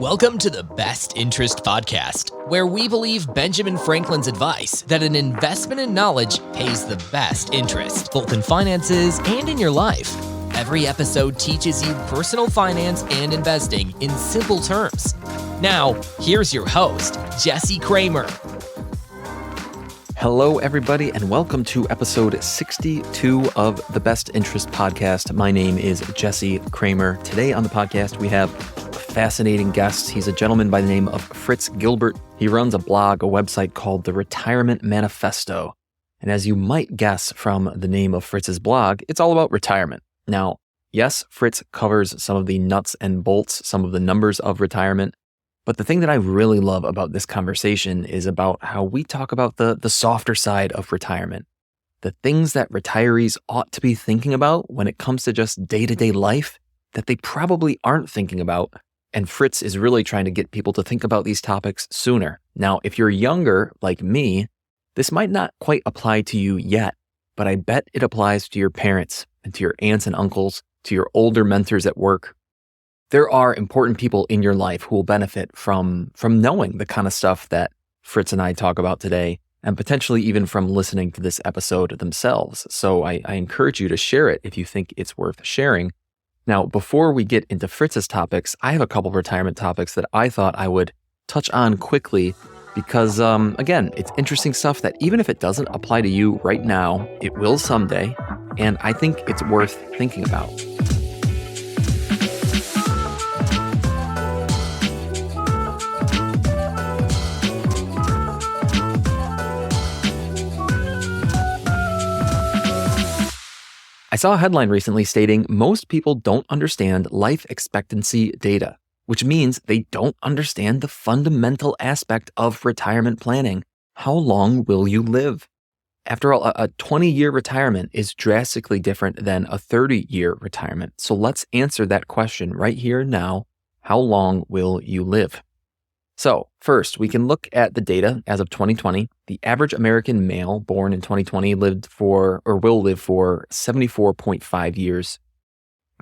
Welcome to the Best Interest Podcast, where we believe Benjamin Franklin's advice that an investment in knowledge pays the best interest, both in finances and in your life. Every episode teaches you personal finance and investing in simple terms. Now, here's your host, Jesse Kramer. Hello, everybody, and welcome to episode 62 of the Best Interest Podcast. My name is Jesse Kramer. Today on the podcast, we have fascinating guests. He's a gentleman by the name of Fritz Gilbert. He runs a blog, a website called the Retirement Manifesto. And as you might guess from the name of Fritz's blog, it's all about retirement. Now, yes, Fritz covers some of the nuts and bolts, some of the numbers of retirement. But the thing that I really love about this conversation is about how we talk about the softer side of retirement, the things that retirees ought to be thinking about when it comes to just day-to-day life that they probably aren't thinking about. And Fritz is really trying to get people to think about these topics sooner. Now, if you're younger, like me, this might not quite apply to you yet, but I bet it applies to your parents and to your aunts and uncles, to your older mentors at work. There are important people in your life who will benefit from knowing the kind of stuff that Fritz and I talk about today, and potentially even from listening to this episode themselves. So I encourage you to share it if you think it's worth sharing. Now, before we get into Fritz's topics, I have a couple retirement topics that I thought I would touch on quickly because, again, it's interesting stuff that even if it doesn't apply to you right now, it will someday, and I think it's worth thinking about. I saw a headline recently stating most people don't understand life expectancy data, which means they don't understand the fundamental aspect of retirement planning. How long will you live? After all, a 20-year retirement is drastically different than a 30-year retirement. So let's answer that question right here now. How long will you live? So first, we can look at the data as of 2020. The average American male born in 2020 will live for 74.5 years.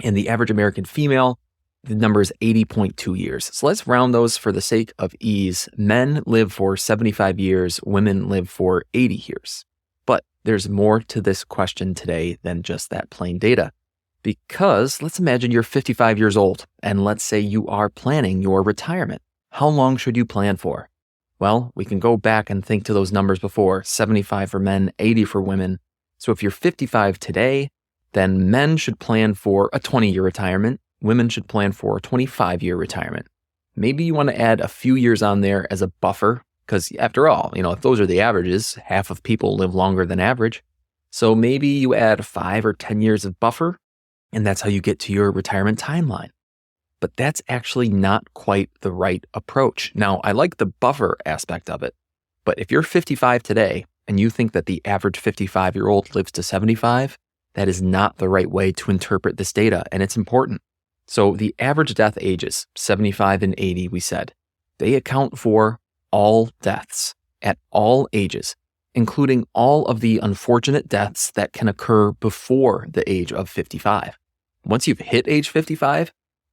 And the average American female, the number is 80.2 years. So let's round those for the sake of ease. Men live for 75 years, women live for 80 years. But there's more to this question today than just that plain data. Because let's imagine you're 55 years old, and let's say you are planning your retirement. How long should you plan for? Well, we can go back and think to those numbers before, 75 for men, 80 for women. So if you're 55 today, then men should plan for a 20-year retirement. Women should plan for a 25-year retirement. Maybe you want to add a few years on there as a buffer, because after all, if those are the averages, half of people live longer than average. So maybe you add 5 or 10 years of buffer, and that's how you get to your retirement timeline. But that's actually not quite the right approach. Now, I like the buffer aspect of it, but if you're 55 today and you think that the average 55-year-old lives to 75, that is not the right way to interpret this data, and it's important. So the average death ages, 75 and 80, we said, they account for all deaths at all ages, including all of the unfortunate deaths that can occur before the age of 55. Once you've hit age 55,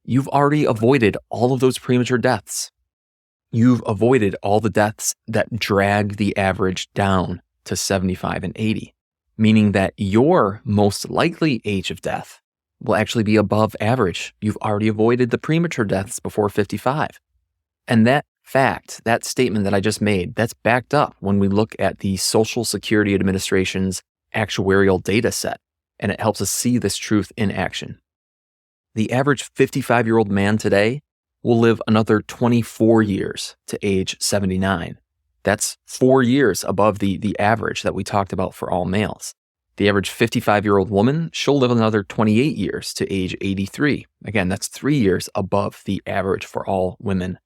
you've already avoided all of those premature deaths. You've avoided all the deaths that drag the average down to 75 and 80, meaning that your most likely age of death will actually be above average. You've already avoided the premature deaths before 55. And that fact, that statement that I just made, that's backed up when we look at the Social Security Administration's actuarial data set, and it helps us see this truth in action. The average 55-year-old man today will live another 24 years to age 79. That's 4 years above the average that we talked about for all males. The average 55-year-old woman, she'll live another 28 years to age 83. Again, that's 3 years above the average for all women.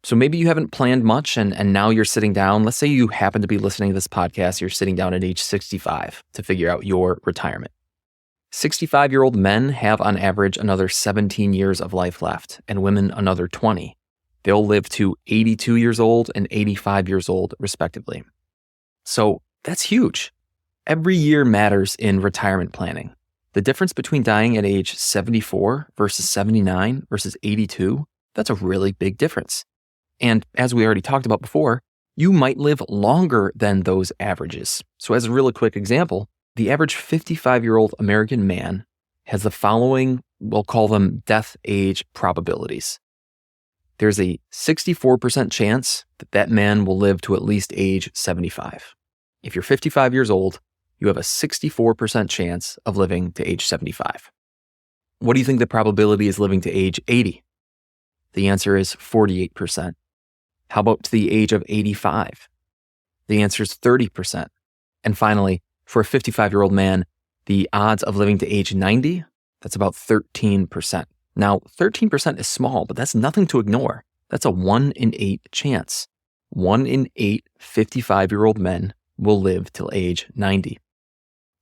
So maybe you haven't planned much and now you're sitting down. Let's say you happen to be listening to this podcast. You're sitting down at age 65 to figure out your retirement. 65-year-old men have on average another 17 years of life left, and women another 20. They'll live to 82 years old and 85 years old, respectively. So that's huge. Every year matters in retirement planning. The difference between dying at age 74 versus 79 versus 82 That's a really big difference. And as we already talked about before, you might live longer than those averages. So as a really quick example, the average 55-year-old American man has the following, we'll call them death age probabilities. There's a 64% chance that that man will live to at least age 75. If you're 55 years old, you have a 64% chance of living to age 75. What do you think the probability is living to age 80? The answer is 48%. How about to the age of 85? The answer is 30%. And finally, for a 55-year-old man, the odds of living to age 90, that's about 13%. Now, 13% is small, but that's nothing to ignore. That's a 1 in 8 chance. 1 in 8 55-year-old men will live till age 90.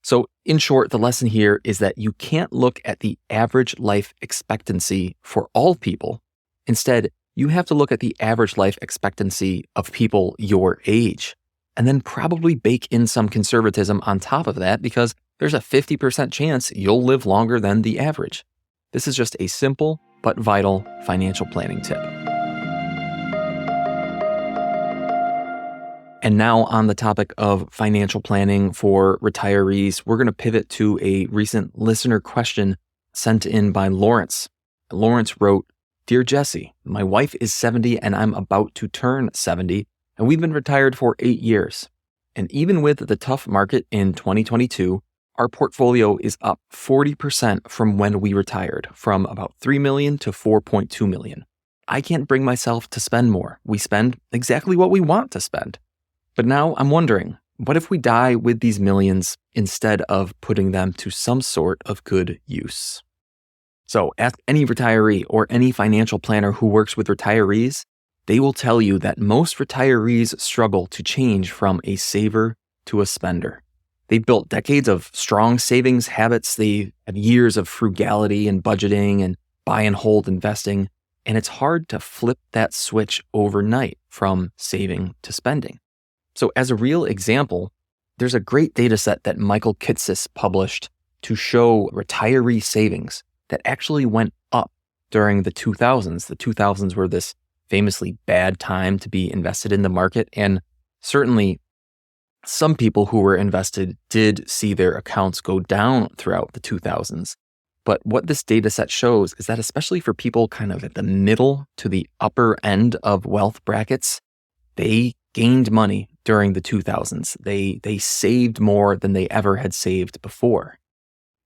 So in short, the lesson here is that you can't look at the average life expectancy for all people. Instead, you have to look at the average life expectancy of people your age, and then probably bake in some conservatism on top of that because there's a 50% chance you'll live longer than the average. This is just a simple but vital financial planning tip. And now on the topic of financial planning for retirees, we're going to pivot to a recent listener question sent in by Lawrence. Lawrence wrote, "Dear Jesse, my wife is 70 and I'm about to turn 70, and we've been retired for 8 years. And even with the tough market in 2022, our portfolio is up 40% from when we retired, from about 3 million to 4.2 million. I can't bring myself to spend more. We spend exactly what we want to spend. But now I'm wondering, what if we die with these millions instead of putting them to some sort of good use?" So ask any retiree or any financial planner who works with retirees. They will tell you that most retirees struggle to change from a saver to a spender. They've built decades of strong savings habits. They have years of frugality and budgeting and buy and hold investing. And it's hard to flip that switch overnight from saving to spending. So as a real example, there's a great data set that Michael Kitces published to show retiree savings that actually went up during the 2000s. The 2000s were this famously bad time to be invested in the market. And certainly some people who were invested did see their accounts go down throughout the 2000s. But what this data set shows is that especially for people kind of at the middle to the upper end of wealth brackets, they gained money during the 2000s. They saved more than they ever had saved before.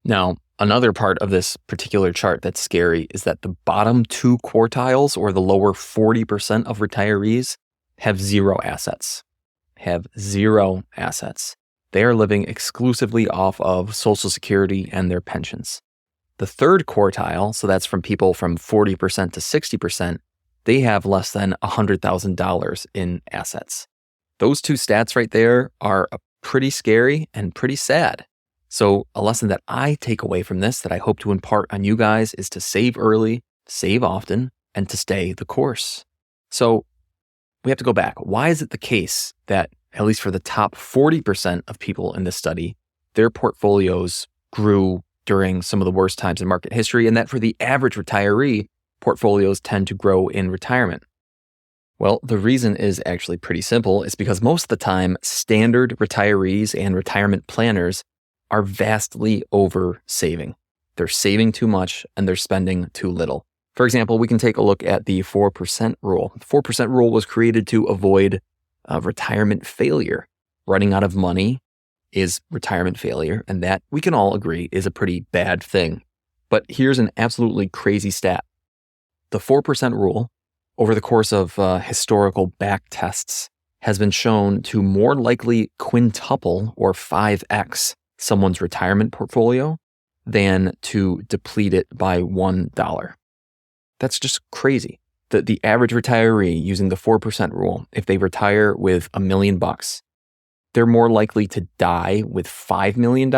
Now, another part of this particular chart that's scary is that the bottom 2 quartiles, or the lower 40% of retirees, have zero assets. They are living exclusively off of Social Security and their pensions. The third quartile, so that's from people from 40% to 60%, they have less than $100,000 in assets. Those two stats right there are pretty scary and pretty sad. So a lesson that I take away from this that I hope to impart on you guys is to save early, save often, and to stay the course. So we have to go back. Why is it the case that, at least for the top 40% of people in this study, their portfolios grew during some of the worst times in market history, and that for the average retiree, portfolios tend to grow in retirement? Well, the reason is actually pretty simple. It's because most of the time, standard retirees and retirement planners are vastly over saving. They're saving too much and they're spending too little. For example, we can take a look at the 4% rule. The 4% rule was created to avoid retirement failure. Running out of money is retirement failure, and that, we can all agree, is a pretty bad thing. But here's an absolutely crazy stat. The 4% rule, over the course of historical back tests, has been shown to more likely quintuple or 5x someone's retirement portfolio than to deplete it by $1. That's just crazy. The average retiree using the 4% rule, if they retire with $1 million, they're more likely to die with $5 million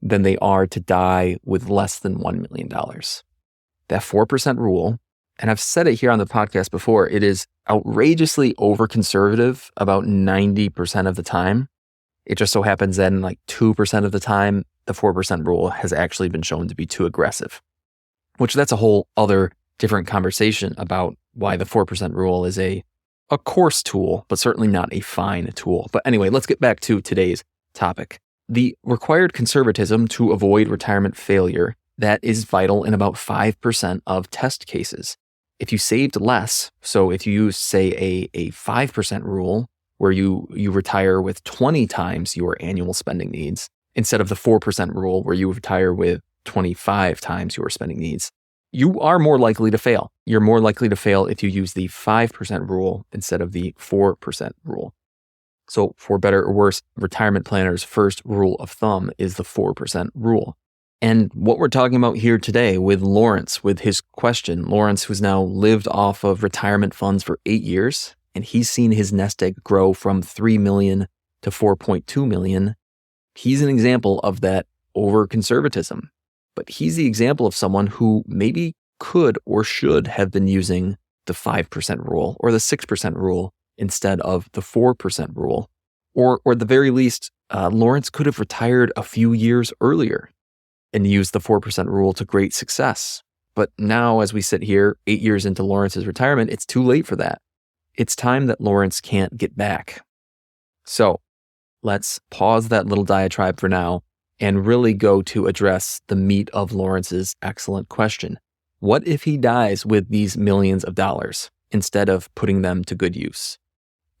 than they are to die with less than $1 million. That 4% rule, and I've said it here on the podcast before, it is outrageously over-conservative about 90% of the time. It just so happens that in like 2% of the time, the 4% rule has actually been shown to be too aggressive, which that's a whole other different conversation about why the 4% rule is a coarse tool, but certainly not a fine tool. But anyway, let's get back to today's topic. The required conservatism to avoid retirement failure, that is vital in about 5% of test cases. If you saved less, so if you use, say, a 5% rule where you retire with 20 times your annual spending needs, instead of the 4% rule where you retire with 25 times your spending needs, you are more likely to fail. You're more likely to fail if you use the 5% rule instead of the 4% rule. So for better or worse, retirement planners' first rule of thumb is the 4% rule. And what we're talking about here today with Lawrence, with his question, Lawrence, who's now lived off of retirement funds for 8 years, and he's seen his nest egg grow from 3 million to 4.2 million. He's an example of that over conservatism. But he's the example of someone who maybe could or should have been using the 5% rule or the 6% rule instead of the 4% rule. Or at the very least, Lawrence could have retired a few years earlier and used the 4% rule to great success. But now, as we sit here, 8 years into Lawrence's retirement, it's too late for that. It's time that Lawrence can't get back. So let's pause that little diatribe for now and really go to address the meat of Lawrence's excellent question. What if he dies with these millions of dollars instead of putting them to good use?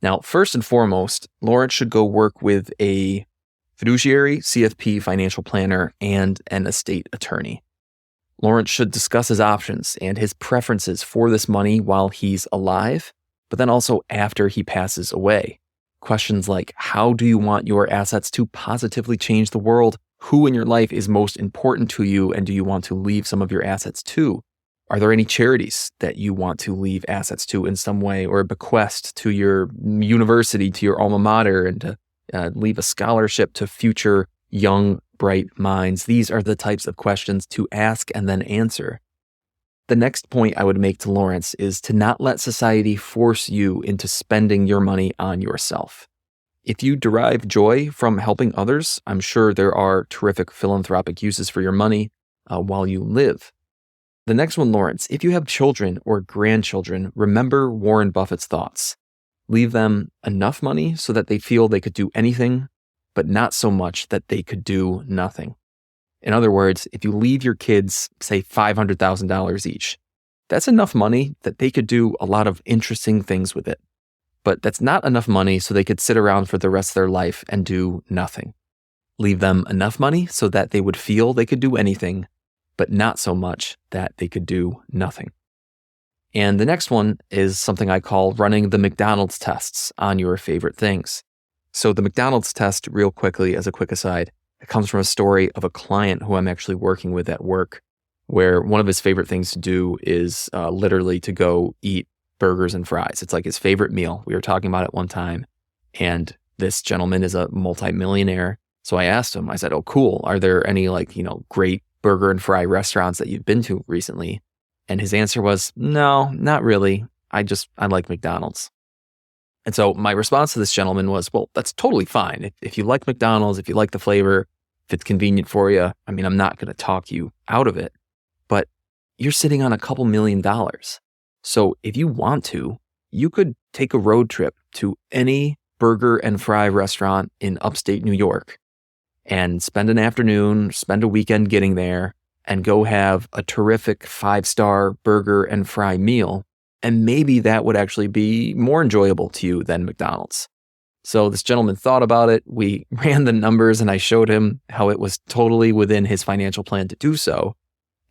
Now, first and foremost, Lawrence should go work with a fiduciary, CFP financial planner, and an estate attorney. Lawrence should discuss his options and his preferences for this money while he's alive, but then also after he passes away. Questions like, how do you want your assets to positively change the world? Who in your life is most important to you, and do you want to leave some of your assets to? Are there any charities that you want to leave assets to in some way, or bequest to your university, to your alma mater, and to leave a scholarship to future young, bright minds? These are the types of questions to ask and then answer. The next point I would make to Lawrence is to not let society force you into spending your money on yourself. If you derive joy from helping others, I'm sure there are terrific philanthropic uses for your money while you live. The next one, Lawrence, if you have children or grandchildren, remember Warren Buffett's thoughts. Leave them enough money so that they feel they could do anything, but not so much that they could do nothing. In other words, if you leave your kids, say, $500,000 each, that's enough money that they could do a lot of interesting things with it. But that's not enough money so they could sit around for the rest of their life and do nothing. Leave them enough money so that they would feel they could do anything, but not so much that they could do nothing. And the next one is something I call running the McDonald's tests on your favorite things. So the McDonald's test, real quickly, as a quick aside, it comes from a story of a client who I'm actually working with at work, where one of his favorite things to do is literally to go eat burgers and fries. It's like his favorite meal. We were talking about it one time, and this gentleman is a multimillionaire. So I asked him, I said, oh, cool. Are there any great burger and fry restaurants that you've been to recently? And his answer was, no, not really. I like McDonald's. And so my response to this gentleman was, well, that's totally fine. If you like McDonald's, if you like the flavor, if it's convenient for you, I'm not going to talk you out of it. But you're sitting on a couple $1 million. So if you want to, you could take a road trip to any burger and fry restaurant in upstate New York and spend an afternoon, spend a weekend getting there, and go have a terrific 5-star burger and fry meal. And maybe that would actually be more enjoyable to you than McDonald's. So this gentleman thought about it. We ran the numbers and I showed him how it was totally within his financial plan to do so.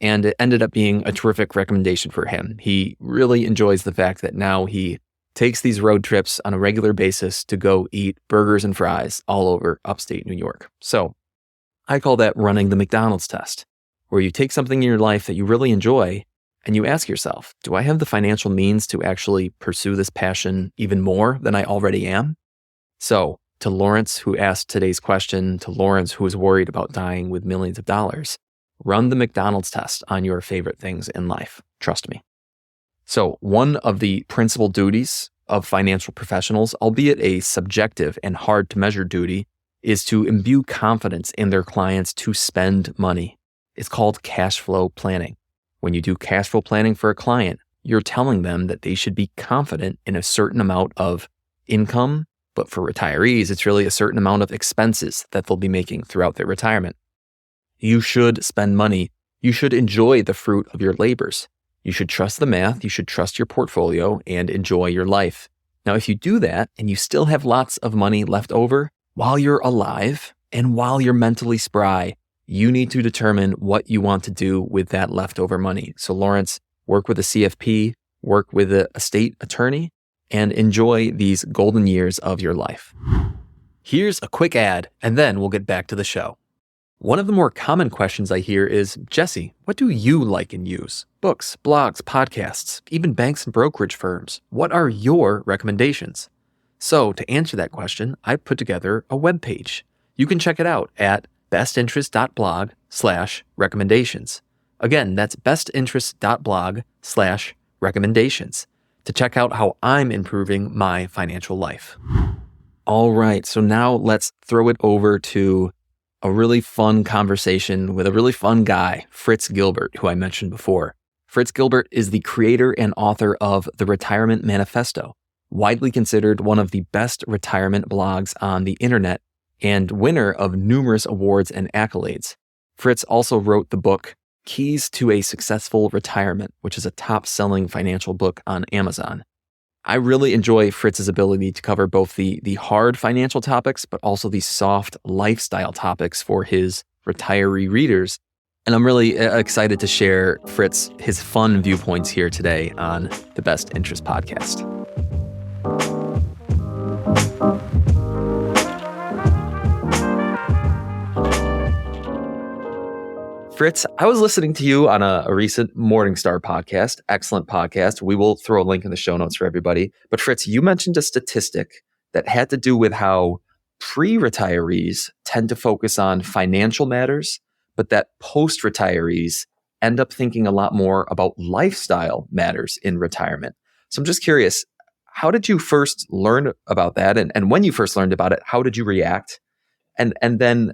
And it ended up being a terrific recommendation for him. He really enjoys the fact that now he takes these road trips on a regular basis to go eat burgers and fries all over upstate New York. So I call that running the McDonald's test, where you take something in your life that you really enjoy and you ask yourself, do I have the financial means to actually pursue this passion even more than I already am? So to Lawrence, who asked today's question, to Lawrence, who is worried about dying with millions of dollars, run the McDonald's test on your favorite things in life. Trust me. So one of the principal duties of financial professionals, albeit a subjective and hard to measure duty, is to imbue confidence in their clients to spend money. It's called cash flow planning, When you do cash flow planning for a client, you're telling them that they should be confident in a certain amount of income, but for retirees, it's really a certain amount of expenses that they'll be making throughout their retirement. You should spend money. You should enjoy the fruit of your labors. You should trust the math. You should trust your portfolio and enjoy your life. Now, if you do that and you still have lots of money left over while you're alive and while you're mentally spry, you need to determine what you want to do with that leftover money. So Lawrence, work with a CFP, work with a estate attorney, and enjoy these golden years of your life. Here's a quick ad, and then we'll get back to the show. One of the more common questions I hear is, Jesse, what do you like and use? Books, blogs, podcasts, even banks and brokerage firms. What are your recommendations? So to answer that question, I put together a webpage. You can check it out at bestinterest.blog/recommendations. Again, that's bestinterest.blog/recommendations to check out how I'm improving my financial life. All right, so now let's throw it over to a really fun conversation with a really fun guy, Fritz Gilbert, who I mentioned before. Fritz Gilbert is the creator and author of the Retirement Manifesto, widely considered one of the best retirement blogs on the internet and winner of numerous awards and accolades. Fritz also wrote the book Keys to a Successful Retirement, which is a top-selling financial book on Amazon. I really enjoy Fritz's ability to cover both the hard financial topics, but also the soft lifestyle topics for his retiree readers. And I'm really excited to share his fun viewpoints here today on the Best Interest Podcast. Fritz, I was listening to you on a recent Morningstar podcast, excellent podcast. We will throw a link in the show notes for everybody. But Fritz, you mentioned a statistic that had to do with how pre-retirees tend to focus on financial matters, but that post-retirees end up thinking a lot more about lifestyle matters in retirement. So I'm just curious, how did you first learn about that? And when you first learned about it, how did you react? And then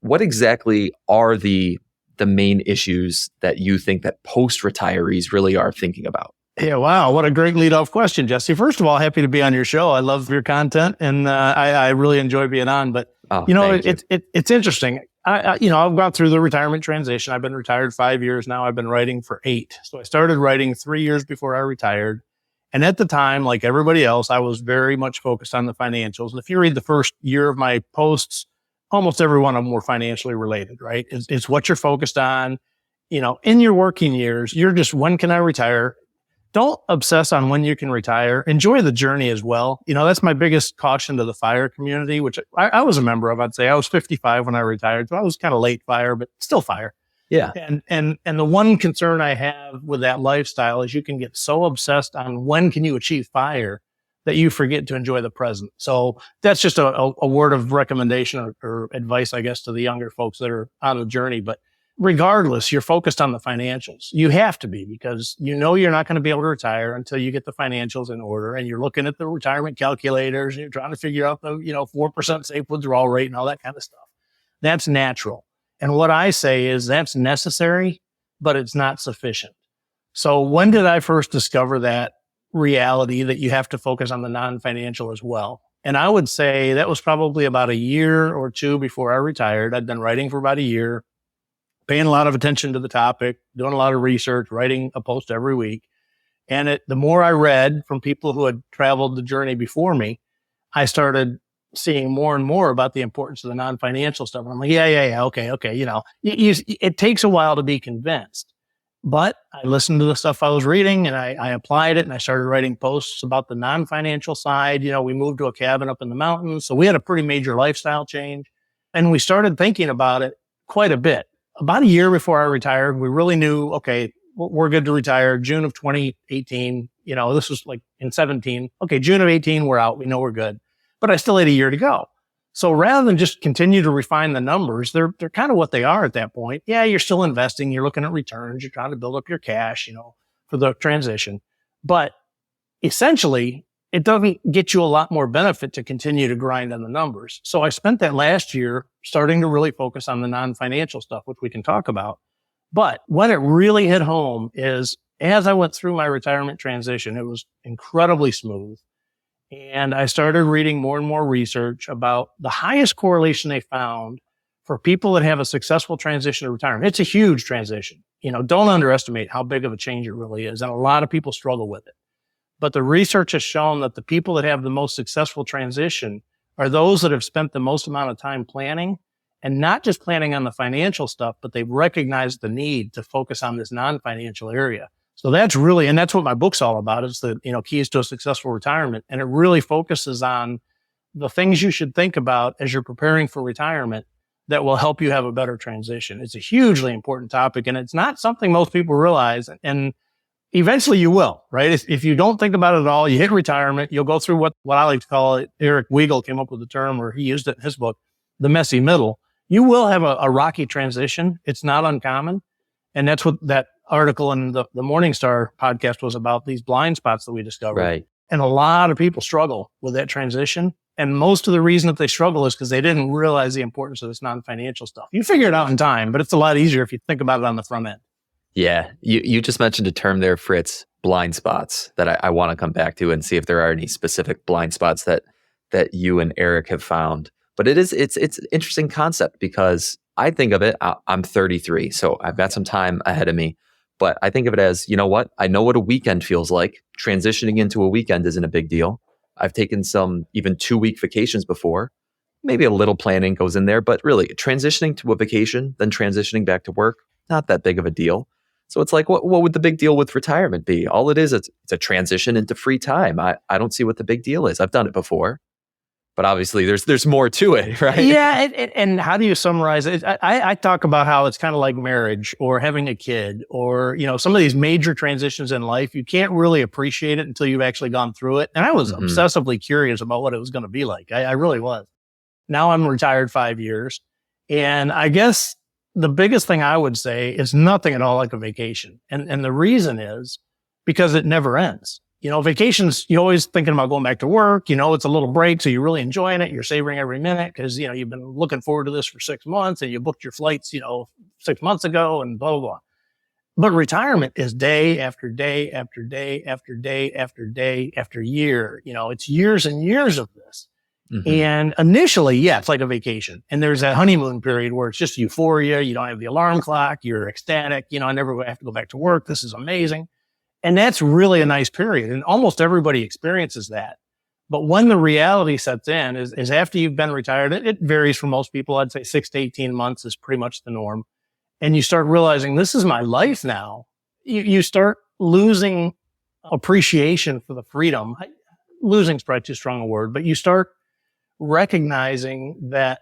what exactly are the main issues that you think that post-retirees really are thinking about? Yeah, wow. What a great lead-off question, Jesse. First of all, happy to be on your show. I love your content and I really enjoy being on. But, it's interesting. I've gone through the retirement transition. I've been retired 5 years now. I've been writing for 8. So I started writing 3 years before I retired. And at the time, like everybody else, I was very much focused on the financials. And if you read the first year of my posts, almost every one of them were financially related, right? It's what you're focused on. In your working years, you're just, when can I retire? Don't obsess on when you can retire. Enjoy the journey as well. That's my biggest caution to the FIRE community, which I was a member of. I'd say I was 55 when I retired. So I was kind of late FIRE, but still FIRE. Yeah. And the one concern I have with that lifestyle is you can get so obsessed on when can you achieve FIRE that you forget to enjoy the present. So that's just a word of recommendation or advice, I guess, to the younger folks that are on the journey. But regardless, you're focused on the financials. You have to be, because you're not going to be able to retire until you get the financials in order. And you're looking at the retirement calculators and you're trying to figure out the 4% safe withdrawal rate and all that kind of stuff. That's natural. And what I say is that's necessary, but it's not sufficient. So when did I first discover that reality that you have to focus on the non-financial as well? And I would say that was probably about a year or two before I retired. I'd been writing for about a year, paying a lot of attention to the topic, doing a lot of research, writing a post every week. And the more I read from people who had traveled the journey before me, I started seeing more and more about the importance of the non-financial stuff. And I'm like, okay. It takes a while to be convinced. But I listened to the stuff I was reading and I applied it, and I started writing posts about the non-financial side. We moved to a cabin up in the mountains. So we had a pretty major lifestyle change, and we started thinking about it quite a bit. About a year before I retired, we really knew, okay, we're good to retire. June of 2018, this was like in 17. Okay, June of 18, we're out. We know we're good. But I still had a year to go. So rather than just continue to refine the numbers, they're kind of what they are at that point. Yeah, you're still investing. You're looking at returns. You're trying to build up your cash, for the transition. But essentially, it doesn't get you a lot more benefit to continue to grind on the numbers. So I spent that last year starting to really focus on the non-financial stuff, which we can talk about. But when it really hit home is as I went through my retirement transition, it was incredibly smooth. And I started reading more and more research about the highest correlation they found for people that have a successful transition to retirement. It's a huge transition. Don't underestimate how big of a change it really is. And a lot of people struggle with it. But the research has shown that the people that have the most successful transition are those that have spent the most amount of time planning, and not just planning on the financial stuff, but they've recognized the need to focus on this non-financial area. So that's what my book's all about. It's the, keys to a successful retirement. And it really focuses on the things you should think about as you're preparing for retirement that will help you have a better transition. It's a hugely important topic, and it's not something most people realize. And eventually you will, right? If you don't think about it at all, you hit retirement, you'll go through what I like to call it. Eric Weigel came up with the term, or he used it in his book, the messy middle. You will have a rocky transition. It's not uncommon. And that's what that article in the Morningstar podcast was about, these blind spots that we discovered. Right. And a lot of people struggle with that transition. And most of the reason that they struggle is because they didn't realize the importance of this non-financial stuff. You figure it out in time, but it's a lot easier if you think about it on the front end. Yeah. You just mentioned a term there, Fritz, blind spots, that I want to come back to and see if there are any specific blind spots that you and Eric have found. But it's an interesting concept because I think of it, I'm 33, so I've got some time ahead of me. But I think of it as, you know what? I know what a weekend feels like. Transitioning into a weekend isn't a big deal. I've taken some even 2-week vacations before. Maybe a little planning goes in there, but really transitioning to a vacation, then transitioning back to work, not that big of a deal. So it's like, what would the big deal with retirement be? All it is, it's a transition into free time. I don't see what the big deal is. I've done it before. But obviously, there's more to it, right? Yeah, and how do you summarize it? I talk about how it's kind of like marriage or having a kid or, some of these major transitions in life. You can't really appreciate it until you've actually gone through it. And I was obsessively curious about what it was going to be like. I really was. Now I'm retired 5 years. And I guess the biggest thing I would say is nothing at all like a vacation. And the reason is because it never ends. Vacations, you're always thinking about going back to work. It's a little break, so you're really enjoying it. You're savoring every minute because, you've been looking forward to this for 6 months and you booked your flights, 6 months ago and blah, blah, blah. But retirement is day after day after day after day after day after year. It's years and years of this. Mm-hmm. And initially, yeah, it's like a vacation. And there's that honeymoon period where it's just euphoria. You don't have the alarm clock. You're ecstatic. I never have to go back to work. This is amazing. And that's really a nice period. And almost everybody experiences that. But when the reality sets in is after you've been retired, it varies for most people. I'd say 6 to 18 months is pretty much the norm. And you start realizing this is my life now. You start losing appreciation for the freedom. Losing is probably too strong a word, but you start recognizing that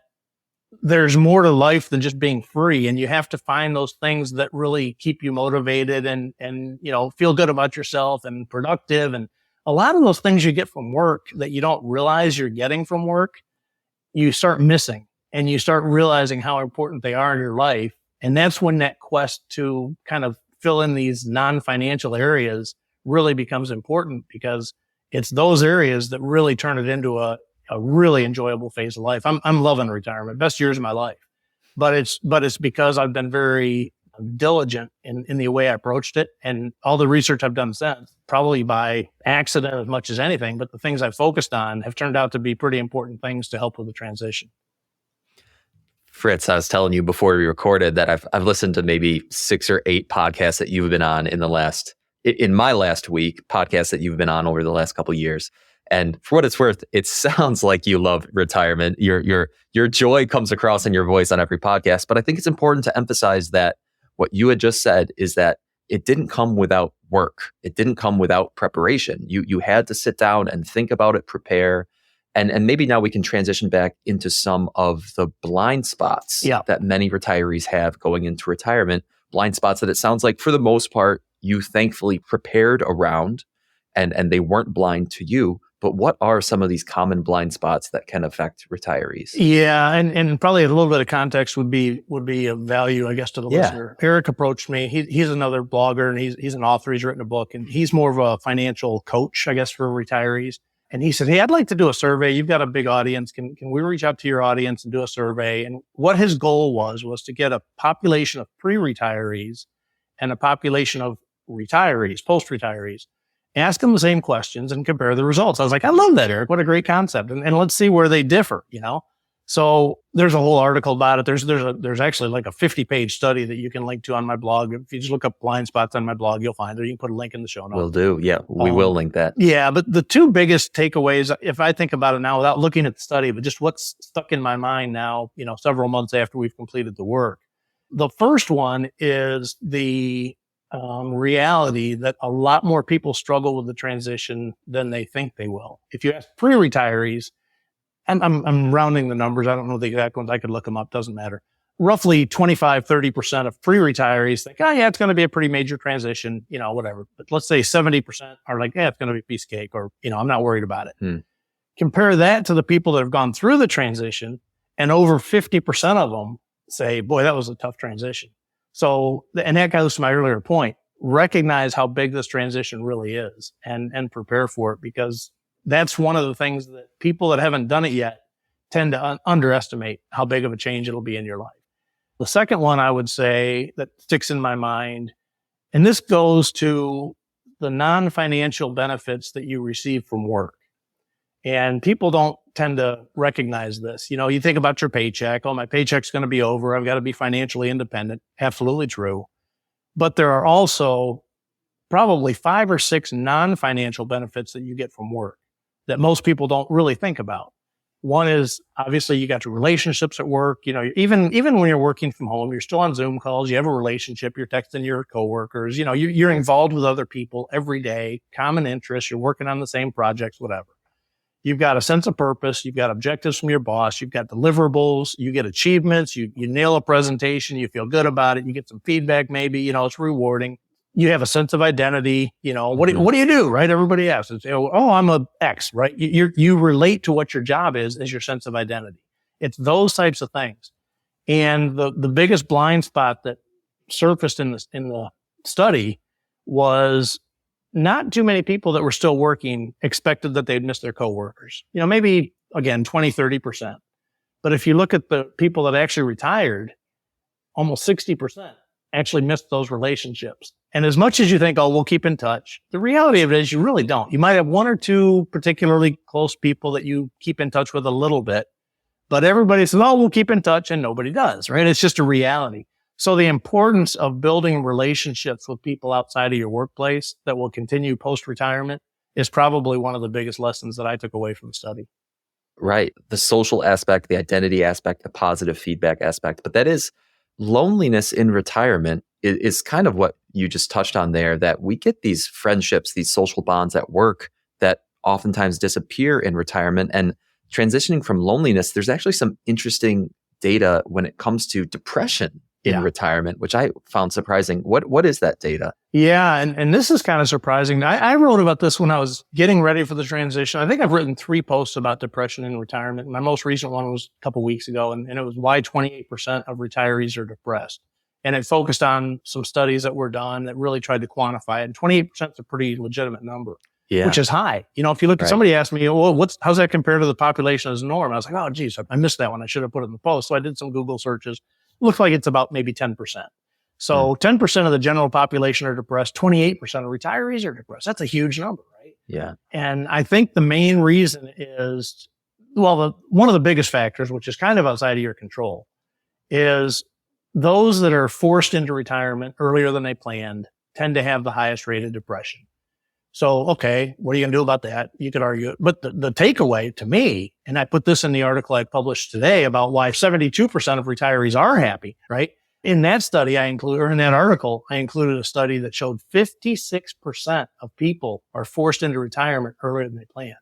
there's more to life than just being free. And you have to find those things that really keep you motivated and feel good about yourself and productive. And a lot of those things you get from work that you don't realize you're getting from work, you start missing and you start realizing how important they are in your life. And that's when that quest to kind of fill in these non-financial areas really becomes important, because it's those areas that really turn it into a really enjoyable phase of life. I'm loving retirement, best years of my life, but it's because I've been very diligent in the way I approached it, and all the research I've done since, probably by accident as much as anything, but the things I've focused on have turned out to be pretty important things to help with the transition. Fritz, I was telling you before we recorded that I've listened to maybe 6 or 8 podcasts that you've been on in my last week, podcasts that you've been on over the last couple of years. And for what it's worth, it sounds like you love retirement. Your joy comes across in your voice on every podcast. But I think it's important to emphasize that what you had just said is that it didn't come without work. It didn't come without preparation. You had to sit down and think about it, prepare. And maybe now we can transition back into some of the blind spots that many retirees have going into retirement. Blind spots that it sounds like, for the most part, you thankfully prepared around and they weren't blind to you. But what are some of these common blind spots that can affect retirees? Yeah, and probably a little bit of context would be of value, I guess, to the listener. Eric approached me. He's another blogger, and he's an author. He's written a book, and he's more of a financial coach, I guess, for retirees. And he said, hey, I'd like to do a survey. You've got a big audience. Can we reach out to your audience and do a survey? And what his goal was to get a population of pre-retirees and a population of retirees, post-retirees, ask them the same questions and compare the results. I was like, I love that, Eric. What a great concept. And let's see where they differ, So there's a whole article about it. There's actually like a 50-page study that you can link to on my blog. If you just look up blind spots on my blog, you'll find it. You can put a link in the show notes. Will do. Yeah, we will link that. Yeah, but the two biggest takeaways, if I think about it now without looking at the study, but just what's stuck in my mind now, several months after we've completed the work. The first one is the reality that a lot more people struggle with the transition than they think they will. If you ask pre-retirees, and I'm rounding the numbers, I don't know the exact ones, I could look them up, doesn't matter. Roughly 25-30% of pre-retirees think, oh yeah, it's going to be a pretty major transition, whatever. But let's say 70% are like, yeah, it's going to be a piece of cake, or, I'm not worried about it. Compare that to the people that have gone through the transition, and over 50% of them say, boy, that was a tough transition. So, and that goes to my earlier point, recognize how big this transition really is and prepare for it, because that's one of the things that people that haven't done it yet tend to underestimate how big of a change it'll be in your life. The second one I would say that sticks in my mind, and this goes to the non-financial benefits that you receive from work. And people don't tend to recognize this. You think about your paycheck. Oh, my paycheck's going to be over. I've got to be financially independent. Absolutely true. But there are also probably 5 or 6 non-financial benefits that you get from work that most people don't really think about. One is obviously you got your relationships at work. Even when you're working from home, you're still on Zoom calls. You have a relationship. You're texting your coworkers. You're involved with other people every day, common interests. You're working on the same projects, whatever. You've got a sense of purpose. You've got objectives from your boss. You've got deliverables. You get achievements. You nail a presentation. You feel good about it. You get some feedback, maybe, it's rewarding. You have a sense of identity. What do you do, right? Everybody asks. It's, oh, I'm a X, right? You relate to what your job is as your sense of identity. It's those types of things. And the biggest blind spot that surfaced in the study was not too many people that were still working expected that they'd miss their coworkers. Maybe, again, 20-30%. But if you look at the people that actually retired, almost 60% actually missed those relationships. And as much as you think, oh, we'll keep in touch, the reality of it is you really don't. You might have 1 or 2 particularly close people that you keep in touch with a little bit, but everybody says, oh, we'll keep in touch, and nobody does, right? It's just a reality. So the importance of building relationships with people outside of your workplace that will continue post-retirement is probably one of the biggest lessons that I took away from the study. Right. The social aspect, the identity aspect, the positive feedback aspect. But that is loneliness in retirement is kind of what you just touched on there, that we get these friendships, these social bonds at work that oftentimes disappear in retirement. And transitioning from loneliness, there's actually some interesting data when it comes to depression in retirement, which I found surprising. What is that data? Yeah. And this is kind of surprising. I wrote about this when I was getting ready for the transition. I think I've written 3 posts about depression in retirement. My most recent one was a couple weeks ago, and it was why 28% of retirees are depressed. And it focused on some studies that were done that really tried to quantify it. And 28% is a pretty legitimate number, which is high. If you look at somebody asked me, well, how's that compared to the population as a norm? I was like, oh, geez, I missed that one. I should have put it in the post. So I did some Google searches. Looks like it's about maybe 10%. So 10% of the general population are depressed. 28% of retirees are depressed. That's a huge number, right? Yeah. And I think the main reason is, one of the biggest factors, which is kind of outside of your control, is those that are forced into retirement earlier than they planned tend to have the highest rate of depression. So, okay, what are you going to do about that? You could argue it. But the takeaway to me, and I put this in the article I published today about why 72% of retirees are happy, right? In that study in that article, I included a study that showed 56% of people are forced into retirement earlier than they planned.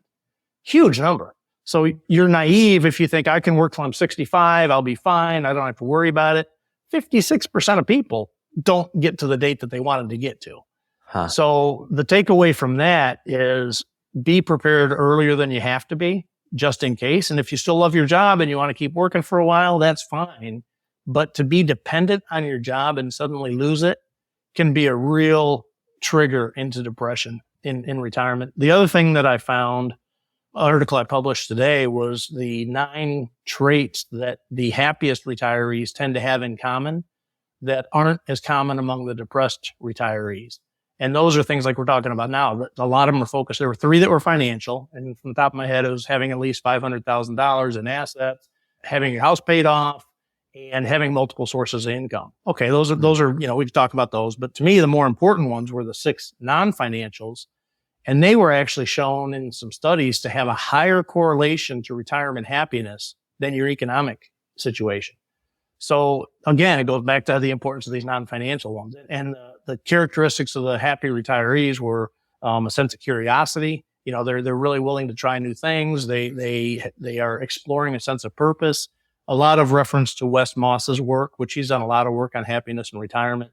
Huge number. So you're naive if you think I can work till I'm 65, I'll be fine, I don't have to worry about it. 56% of people don't get to the date that they wanted to get to. So the takeaway from that is be prepared earlier than you have to be, just in case. And if you still love your job and you want to keep working for a while, that's fine. But to be dependent on your job and suddenly lose it can be a real trigger into depression in retirement. The other thing that I found article I published today was the 9 traits that the happiest retirees tend to have in common that aren't as common among the depressed retirees. And those are things like we're talking about now. A lot of them are focused. There were 3 that were financial. And from the top of my head, it was having at least $500,000 in assets, having your house paid off, and having multiple sources of income. Okay, those are, we can talk about those. But to me, the more important ones were the 6 non-financials. And they were actually shown in some studies to have a higher correlation to retirement happiness than your economic situation. So again, it goes back to the importance of these non-financial ones. And the characteristics of the happy retirees were a sense of curiosity. They're really willing to try new things. They are exploring a sense of purpose. A lot of reference to Wes Moss's work, which he's done a lot of work on happiness and retirement.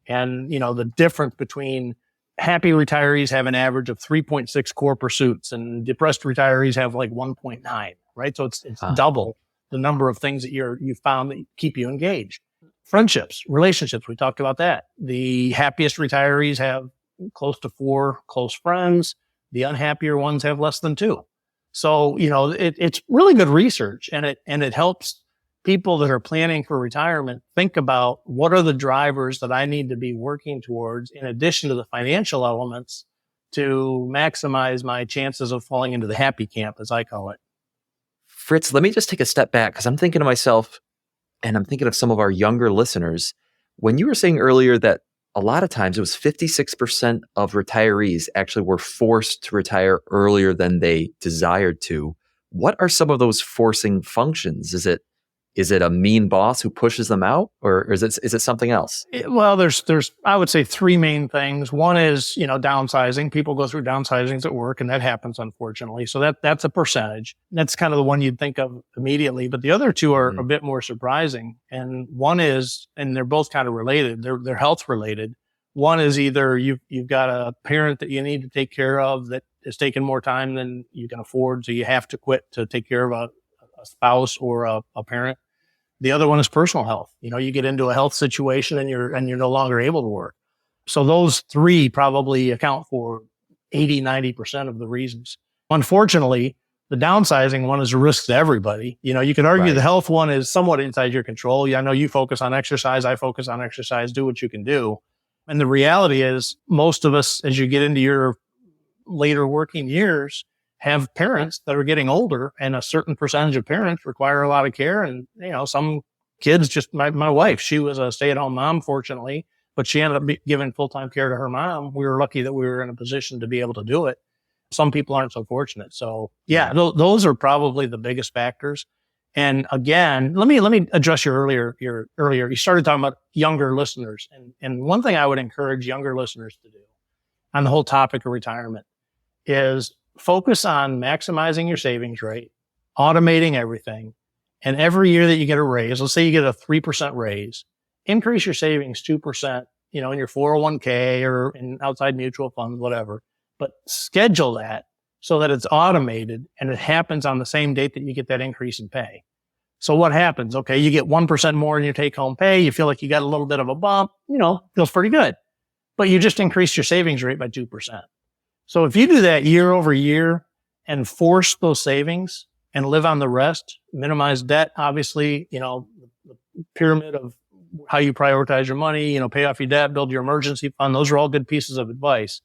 And, the difference between happy retirees have an average of 3.6 core pursuits and depressed retirees have like 1.9, right? So it's double the number of things that you found that keep you engaged. Friendships, relationships, we talked about that. The happiest retirees have close to 4 close friends. The unhappier ones have less than 2. So, it's really good research and it helps people that are planning for retirement think about what are the drivers that I need to be working towards in addition to the financial elements to maximize my chances of falling into the happy camp, as I call it. Fritz, let me just take a step back because I'm thinking to myself, and I'm thinking of some of our younger listeners. When you were saying earlier that a lot of times it was 56% of retirees actually were forced to retire earlier than they desired to. What are some of those forcing functions? Is it a mean boss who pushes them out, or is it something else? Well, there's I would say 3 main things. One is, downsizing. People go through downsizings at work, and that happens, unfortunately. So that's a percentage. That's kind of the one you'd think of immediately. But the other 2 are a bit more surprising. And one is, and they're both kind of related. They're health related. One is either you've got a parent that you need to take care of that is taking more time than you can afford, so you have to quit to take care of a spouse or a parent. The other one is personal health. You get into a health situation and you're no longer able to work. So those 3 probably account for 80-90% of the reasons. Unfortunately, the downsizing one is a risk to everybody. You could argue the health one is somewhat inside your control. I know you focus on exercise. I focus on exercise. Do what you can do. And the reality is most of us, as you get into your later working years, have parents that are getting older, and a certain percentage of parents require a lot of care. And, some kids my wife, she was a stay-at-home mom, fortunately, but she ended up giving full-time care to her mom. We were lucky that we were in a position to be able to do it. Some people aren't so fortunate. So those are probably the biggest factors. And again, let me address your earlier, you started talking about younger listeners. And one thing I would encourage younger listeners to do on the whole topic of retirement is focus on maximizing your savings rate, automating everything. And every year that you get a raise, let's say you get a 3% raise, increase your savings 2%, in your 401k or in outside mutual funds, whatever, but schedule that so that it's automated and it happens on the same date that you get that increase in pay. So what happens? Okay, you get 1% more in your take home pay. You feel like you got a little bit of a bump, feels pretty good, but you just increased your savings rate by 2%. So if you do that year over year and force those savings and live on the rest, minimize debt, obviously, the pyramid of how you prioritize your money, pay off your debt, build your emergency fund. Those are all good pieces of advice.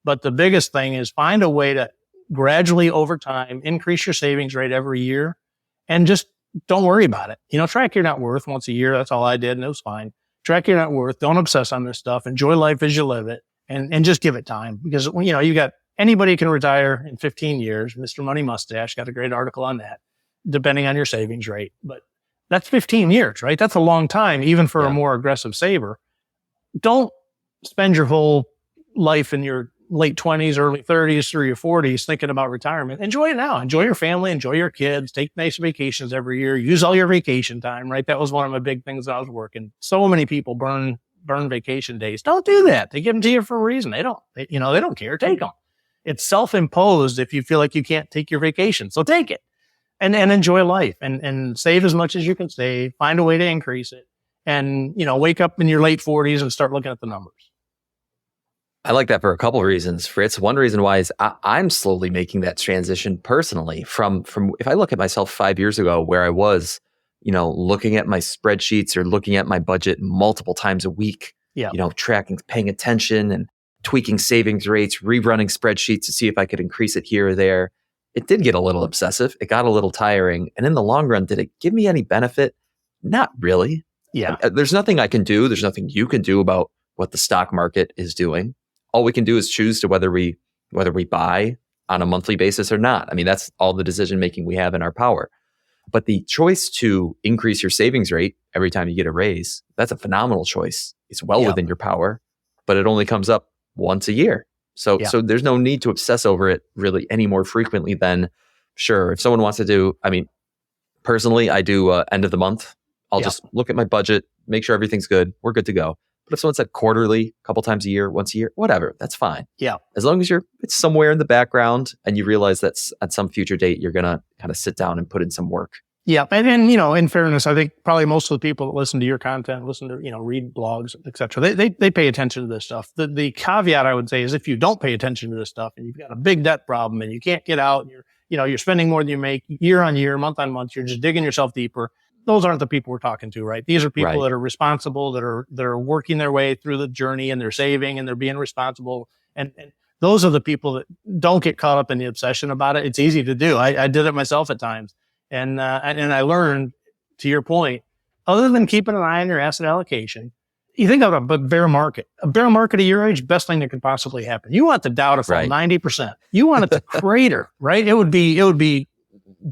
But the biggest thing is find a way to gradually over time, increase your savings rate every year and just don't worry about it. Track your net worth once a year. That's all I did and it was fine. Track your net worth. Don't obsess on this stuff. Enjoy life as you live it. And just give it time because, you got anybody can retire in 15 years. Mr. Money Mustache got a great article on that, depending on your savings rate. But that's 15 years, right? That's a long time, even for a more aggressive saver. Don't spend your whole life in your late 20s, early 30s through your 40s thinking about retirement. Enjoy it now. Enjoy your family. Enjoy your kids. Take nice vacations every year. Use all your vacation time, right? That was one of my big things that I was working. So many people burn vacation days. Don't do that. They give them to you for a reason. They don't care. Take them. It's self-imposed if you feel like you can't take your vacation. So take it and enjoy life and save as much as you can save. Find a way to increase it and, wake up in your late 40s and start looking at the numbers. I like that for a couple of reasons, Fritz. One reason why is I'm slowly making that transition personally from if I look at myself 5 years ago where I was, looking at my spreadsheets or looking at my budget multiple times a week, Yeah. Tracking, paying attention and tweaking savings rates, rerunning spreadsheets to see if I could increase it here or there. It did get a little obsessive. It got a little tiring. And in the long run, did it give me any benefit? Not really. Yeah. There's nothing I can do. There's nothing you can do about what the stock market is doing. All we can do is choose to whether we buy on a monthly basis or not. I mean, that's all the decision making we have in our power. But the choice to increase your savings rate every time you get a raise, that's a phenomenal choice. It's well within your power, but it only comes up once a year. So there's no need to obsess over it really any more frequently than, sure, if someone wants to do, personally, I do end of the month. I'll just look at my budget, make sure everything's good. We're good to go. But if someone said quarterly, a couple times a year, once a year, whatever, that's fine. Yeah. As long as it's somewhere in the background and you realize that at some future date, you're going to kind of sit down and put in some work. Yeah. And then, in fairness, I think probably most of the people that listen to your content, listen to, read blogs, et cetera, they pay attention to this stuff. The caveat I would say is if you don't pay attention to this stuff and you've got a big debt problem and you can't get out, and you're spending more than you make year on year, month on month, you're just digging yourself deeper. Those aren't the people we're talking to, right? These are people that are responsible, that are working their way through the journey and they're saving and they're being responsible. And those are the people that don't get caught up in the obsession about it. It's easy to do. I did it myself at times. And I learned, to your point, other than keeping an eye on your asset allocation, you think of a bear market. A bear market at your age, best thing that could possibly happen. You want the Dow to fall 90%. You want it to crater, right? It would be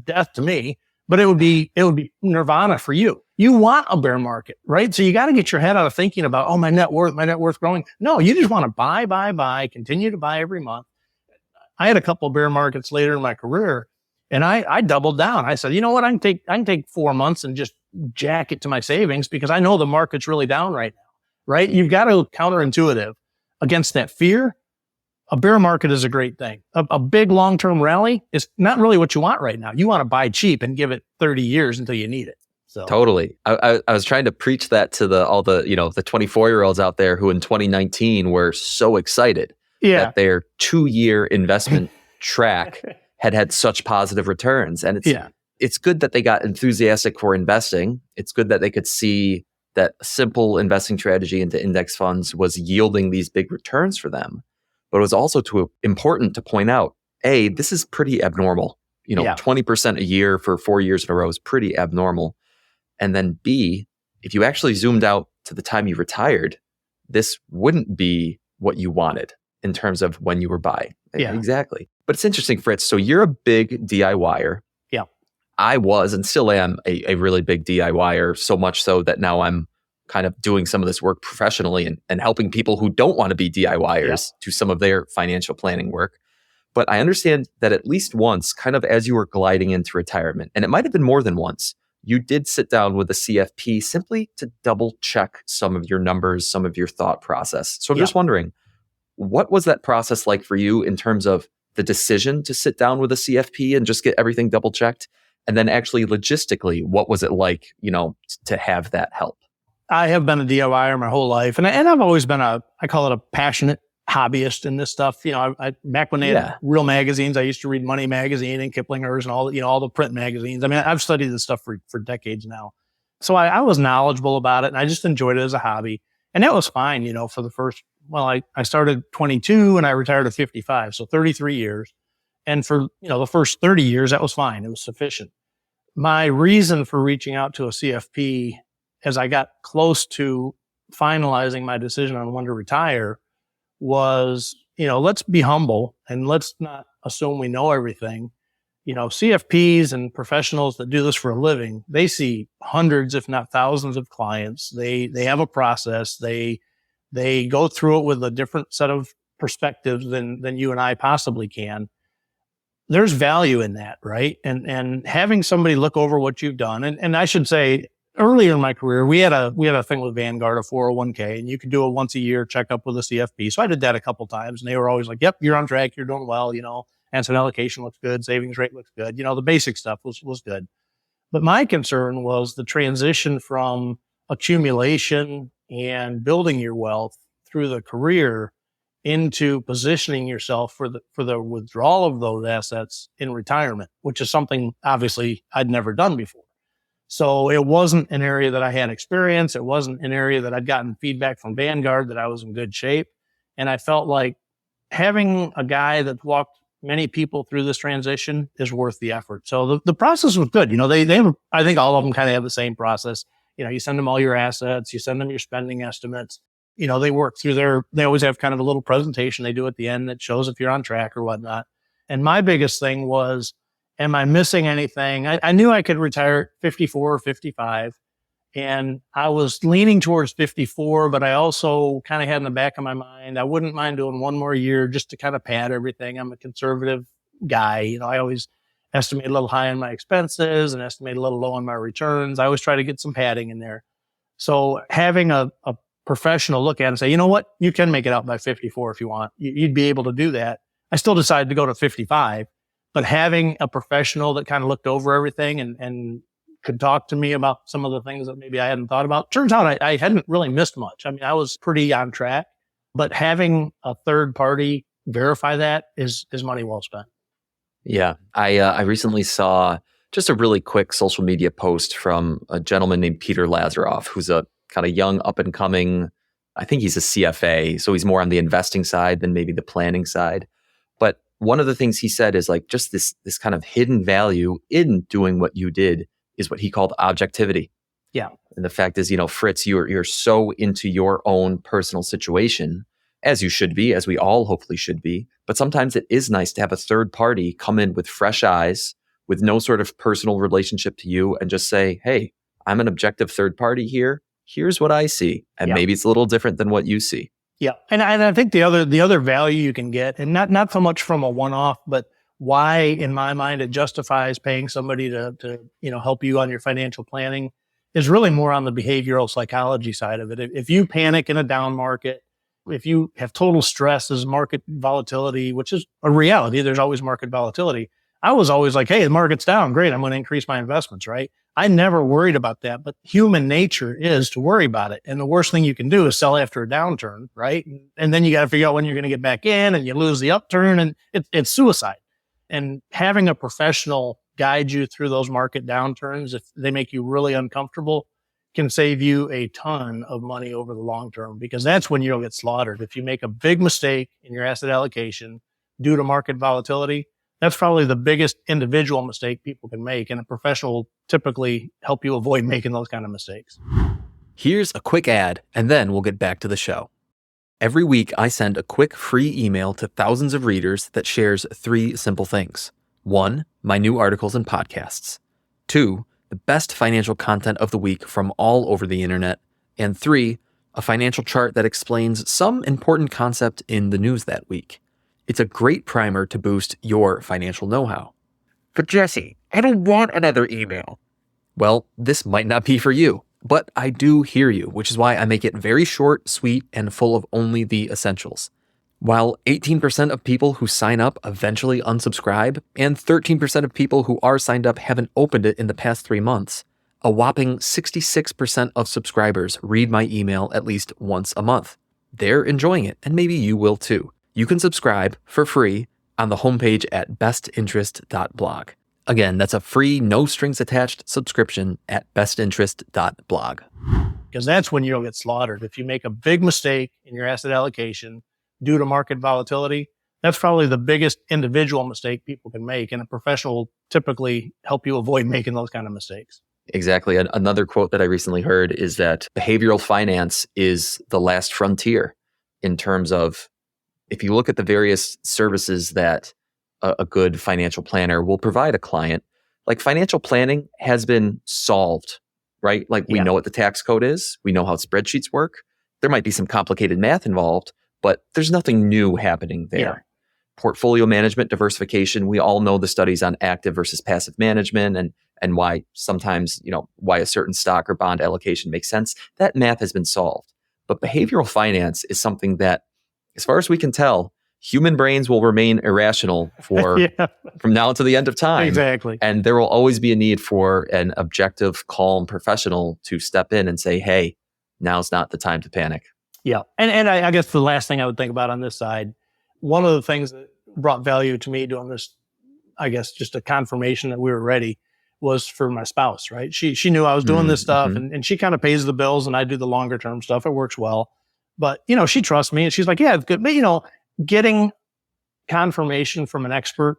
death to me. But it would be nirvana for you. You want a bear market, right? So you got to get your head out of thinking about, my net worth growing. No, you just want to buy, continue to buy every month. I had a couple of bear markets later in my career and I doubled down. I said, you know what? I can take 4 months and just jack it to my savings because I know the market's really down right now, right? You've got to counterintuitive against that fear. A bear market is a great thing. A big long-term rally is not really what you want right now. You want to buy cheap and give it 30 years until you need it. So totally. I was trying to preach that to all the 24-year-olds out there who in 2019 were so excited that their 2-year investment track had such positive returns. And it's good that they got enthusiastic for investing. It's good that they could see that simple investing strategy into index funds was yielding these big returns for them. But it was also important to point out, A, this is pretty abnormal. 20% a year for 4 years in a row is pretty abnormal. And then B, if you actually zoomed out to the time you retired, this wouldn't be what you wanted in terms of when you were buying. Yeah. Exactly. But it's interesting, Fritz. So you're a big DIYer. Yeah. I was and still am a really big DIYer, so much so that now I'm kind of doing some of this work professionally and helping people who don't want to be DIYers do some of their financial planning work. But I understand that at least once, kind of as you were gliding into retirement, and it might have been more than once, you did sit down with a CFP simply to double check some of your numbers, some of your thought process. So I'm just wondering, what was that process like for you in terms of the decision to sit down with a CFP and just get everything double checked? And then actually logistically, what was it like, to have that help? I have been a DIYer my whole life, and I've always been I call it a passionate hobbyist in this stuff. I back when they had real magazines, I used to read Money Magazine and Kiplinger's and all the print magazines. I mean, I've studied this stuff for decades now. So I was knowledgeable about it and I just enjoyed it as a hobby. And that was fine, for the first, I started 22 and I retired at 55. So 33 years. And for, the first 30 years, that was fine. It was sufficient. My reason for reaching out to a CFP as I got close to finalizing my decision on when to retire was, let's be humble and let's not assume we know everything. CFPs and professionals that do this for a living, they see hundreds, if not thousands of clients. They have a process. They go through it with a different set of perspectives than you and I possibly can. There's value in that, right? And having somebody look over what you've done. And I should say, earlier in my career, we had a thing with Vanguard, a 401k, and you could do a once a year checkup with a CFP. So I did that a couple times and they were always like, yep, you're on track. You're doing well. Asset allocation looks good. Savings rate looks good. The basic stuff was good. But my concern was the transition from accumulation and building your wealth through the career into positioning yourself for the withdrawal of those assets in retirement, which is something obviously I'd never done before. So it wasn't an area that I had experience. It wasn't an area that I'd gotten feedback from Vanguard that I was in good shape. And I felt like having a guy that walked many people through this transition is worth the effort. So the process was good. They have, I think all of them kind of have the same process. You send them all your assets, you send them your spending estimates. They work through they always have kind of a little presentation they do at the end that shows if you're on track or whatnot. And my biggest thing was, am I missing anything? I knew I could retire at 54 or 55, and I was leaning towards 54, but I also kind of had in the back of my mind, I wouldn't mind doing one more year just to kind of pad everything. I'm a conservative guy. I always estimate a little high on my expenses and estimate a little low on my returns. I always try to get some padding in there. So having a professional look at it and say, you know what, you can make it out by 54 if you want. You'd be able to do that. I still decided to go to 55, but having a professional that kind of looked over everything and could talk to me about some of the things that maybe I hadn't thought about. Turns out I hadn't really missed much. I mean, I was pretty on track, but having a third party verify that is money well spent. Yeah. I recently saw just a really quick social media post from a gentleman named Peter Lazaroff, who's a kind of young up and coming, I think he's a CFA. So he's more on the investing side than maybe the planning side. But one of the things he said is like just this kind of hidden value in doing what you did is what he called objectivity. Yeah. And the fact is, Fritz, you're so into your own personal situation, as you should be, as we all hopefully should be. But sometimes it is nice to have a third party come in with fresh eyes, with no sort of personal relationship to you, and just say, hey, I'm an objective third party here. Here's what I see. And maybe it's a little different than what you see. Yeah. And I think the other value you can get, and not so much from a one-off, but why in my mind it justifies paying somebody to help you on your financial planning is really more on the behavioral psychology side of it. If you panic in a down market, if you have total stress as market volatility, which is a reality, there's always market volatility. I was always like, hey, the market's down. Great. I'm going to increase my investments, right? I never worried about that, but human nature is to worry about it. And the worst thing you can do is sell after a downturn, right? And then you got to figure out when you're going to get back in, and you lose the upturn, and it's suicide. And having a professional guide you through those market downturns, if they make you really uncomfortable, can save you a ton of money over the long term, because that's when you'll get slaughtered. If you make a big mistake in your asset allocation due to market volatility, that's probably the biggest individual mistake people can make. And a professional will typically help you avoid making those kind of mistakes. Here's a quick ad, and then we'll get back to the show. Every week, I send a quick free email to thousands of readers that shares 3 simple things. 1, my new articles and podcasts. 2, the best financial content of the week from all over the internet. And 3, a financial chart that explains some important concept in the news that week. It's a great primer to boost your financial know-how. But Jesse, I don't want another email. Well, this might not be for you, but I do hear you, which is why I make it very short, sweet, and full of only the essentials. While 18% of people who sign up eventually unsubscribe, and 13% of people who are signed up haven't opened it in the past 3 months, a whopping 66% of subscribers read my email at least once a month. They're enjoying it, and maybe you will too. You can subscribe for free on the homepage at bestinterest.blog. Again, that's a free, no strings attached subscription at bestinterest.blog. Because that's when you'll get slaughtered. If you make a big mistake in your asset allocation due to market volatility, that's probably the biggest individual mistake people can make. And a professional will typically help you avoid making those kind of mistakes. Exactly. Another quote that I recently heard is that behavioral finance is the last frontier in terms of, if you look at the various services that a good financial planner will provide a client, like financial planning has been solved, right? Like we know what the tax code is. We know how spreadsheets work. There might be some complicated math involved, but there's nothing new happening there. Yeah. Portfolio management, diversification. We all know the studies on active versus passive management and why sometimes, why a certain stock or bond allocation makes sense. That math has been solved. But behavioral finance is something that, as far as we can tell, human brains will remain irrational for from now to the end of time. Exactly. And there will always be a need for an objective, calm professional to step in and say, hey, now's not the time to panic. Yeah. And I guess the last thing I would think about on this side, one of the things that brought value to me doing this, I guess just a confirmation that we were ready, was for my spouse, right? She knew I was doing this stuff, and she kind of pays the bills and I do the longer term stuff. It works well. But, she trusts me and she's like, yeah, it's good. But, getting confirmation from an expert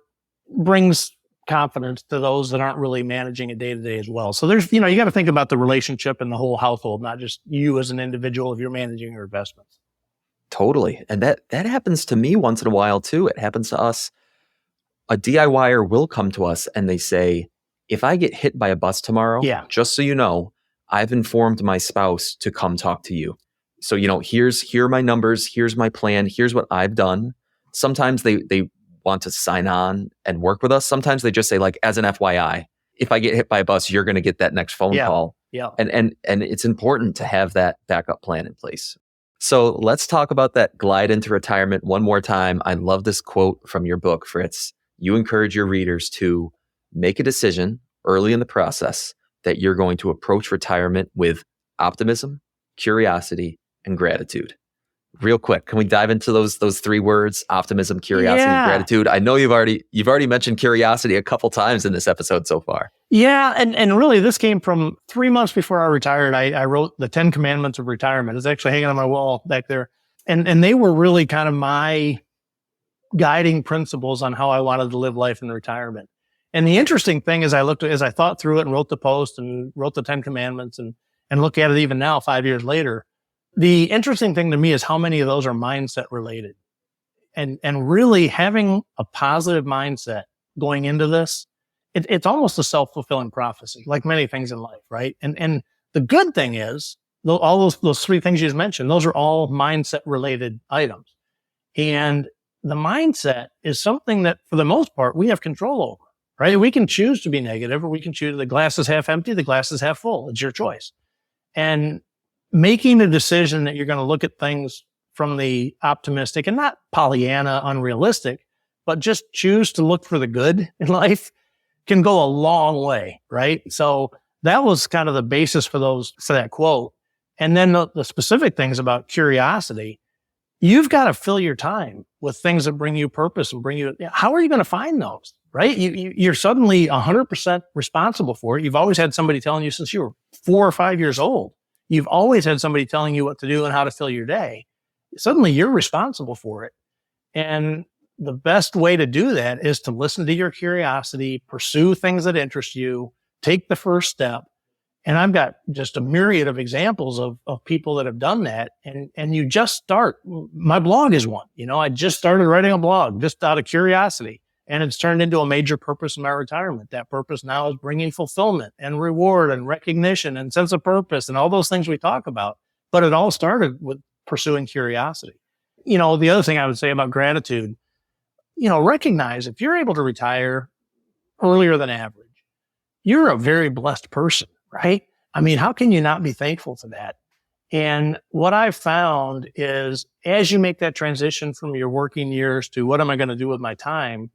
brings confidence to those that aren't really managing it day to day as well. So there's, you got to think about the relationship and the whole household, not just you as an individual if you're managing your investments. Totally. And that happens to me once in a while too. It happens to us. A DIYer will come to us and they say, if I get hit by a bus tomorrow, just so you know, I've informed my spouse to come talk to you. So, here are my numbers. Here's my plan. Here's what I've done. Sometimes they want to sign on and work with us. Sometimes they just say, like, as an FYI, if I get hit by a bus, you're going to get that next phone call. Yeah. And it's important to have that backup plan in place. So let's talk about that glide into retirement one more time. I love this quote from your book, Fritz. You encourage your readers to make a decision early in the process that you're going to approach retirement with optimism, curiosity, and gratitude. Real quick, can we dive into those three words, optimism, curiosity, and gratitude? I know you've already mentioned curiosity a couple times in this episode so far. Yeah, and really this came from 3 months before I retired. I wrote the 10 Commandments of Retirement. It's actually hanging on my wall back there. And they were really kind of my guiding principles on how I wanted to live life in retirement. And the interesting thing is as I thought through it and wrote the post and wrote the 10 Commandments and look at it even now, 5 years later, the interesting thing to me is how many of those are mindset related. And really having a positive mindset going into this, it's almost a self-fulfilling prophecy, like many things in life, right? And the good thing is, all those three things you just mentioned, those are all mindset related items. And the mindset is something that for the most part, we have control over, right? We can choose to be negative or we can choose the glass is half empty, the glass is half full. It's your choice. And making the decision that you're going to look at things from the optimistic and not Pollyanna, unrealistic, but just choose to look for the good in life can go a long way, right? So that was kind of the basis for that quote. And then the specific things about curiosity, you've got to fill your time with things that bring you purpose and how are you going to find those, right? You're suddenly 100% responsible for it. You've always had somebody telling you since you were 4 or 5 years old. You've always had somebody telling you what to do and how to fill your day. Suddenly you're responsible for it. And the best way to do that is to listen to your curiosity, pursue things that interest you, take the first step. And I've got just a myriad of examples of people that have done that. And you just start. My blog is one. I just started writing a blog just out of curiosity. And it's turned into a major purpose in my retirement. That purpose now is bringing fulfillment and reward and recognition and sense of purpose and all those things we talk about. But it all started with pursuing curiosity. The other thing I would say about gratitude, recognize if you're able to retire earlier than average, you're a very blessed person, right? I mean, how can you not be thankful for that? And what I've found is as you make that transition from your working years to what am I going to do with my time,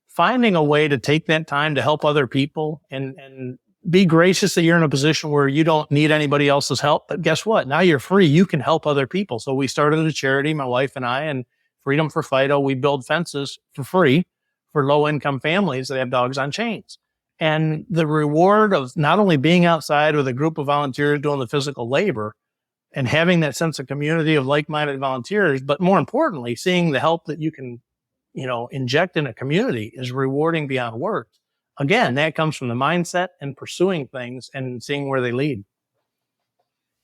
finding a way to take that time to help other people and be gracious that you're in a position where you don't need anybody else's help. But guess what? Now you're free. You can help other people. So we started a charity, my wife and I, and Freedom for Fido. We build fences for free for low income families that have dogs on chains. And the reward of not only being outside with a group of volunteers doing the physical labor and having that sense of community of like-minded volunteers, but more importantly, seeing the help that you can inject in a community is rewarding beyond words. Again, that comes from the mindset and pursuing things and seeing where they lead.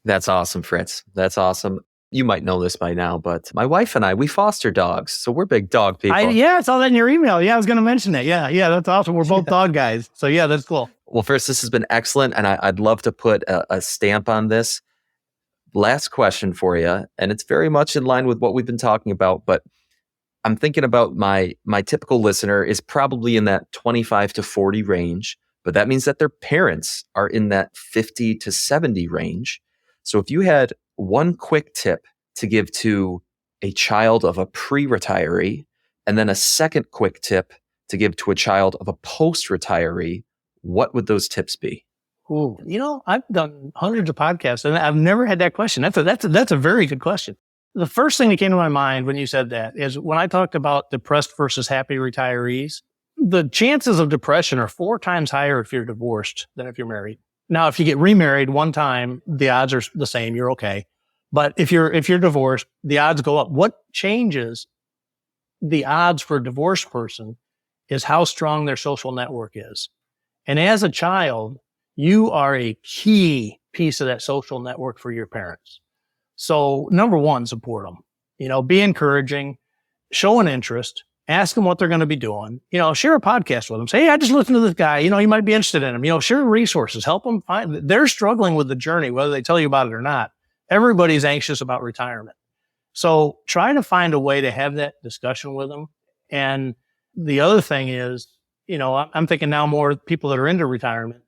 That's awesome, Fritz. That's awesome. You might know this by now, but my wife and I, we foster dogs. So we're big dog people. I saw that in your email. Yeah, I was going to mention that. Yeah, that's awesome. We're both dog guys. So yeah, that's cool. Well, Fritz, this has been excellent. And I'd love to put a stamp on this. Last question for you. And it's very much in line with what we've been talking about, but I'm thinking about my typical listener is probably in that 25 to 40 range, but that means that their parents are in that 50 to 70 range. So if you had one quick tip to give to a child of a pre-retiree and then a second quick tip to give to a child of a post-retiree, what would those tips be? Ooh, I've done hundreds of podcasts and I've never had that question. That's a very good question. The first thing that came to my mind when you said that is when I talked about depressed versus happy retirees, the chances of depression are 4 times higher if you're divorced than if you're married. Now, if you get remarried one time, the odds are the same. You're okay. But if you're divorced, the odds go up. What changes the odds for a divorced person is how strong their social network is. And as a child, you are a key piece of that social network for your parents. So number one, support them, be encouraging, show an interest, ask them what they're going to be doing, share a podcast with them. Say, hey, I just listened to this guy, you might be interested in him, share resources, help them find, they're struggling with the journey, whether they tell you about it or not. Everybody's anxious about retirement. So try to find a way to have that discussion with them. And the other thing is, I'm thinking now more people that are into retirement,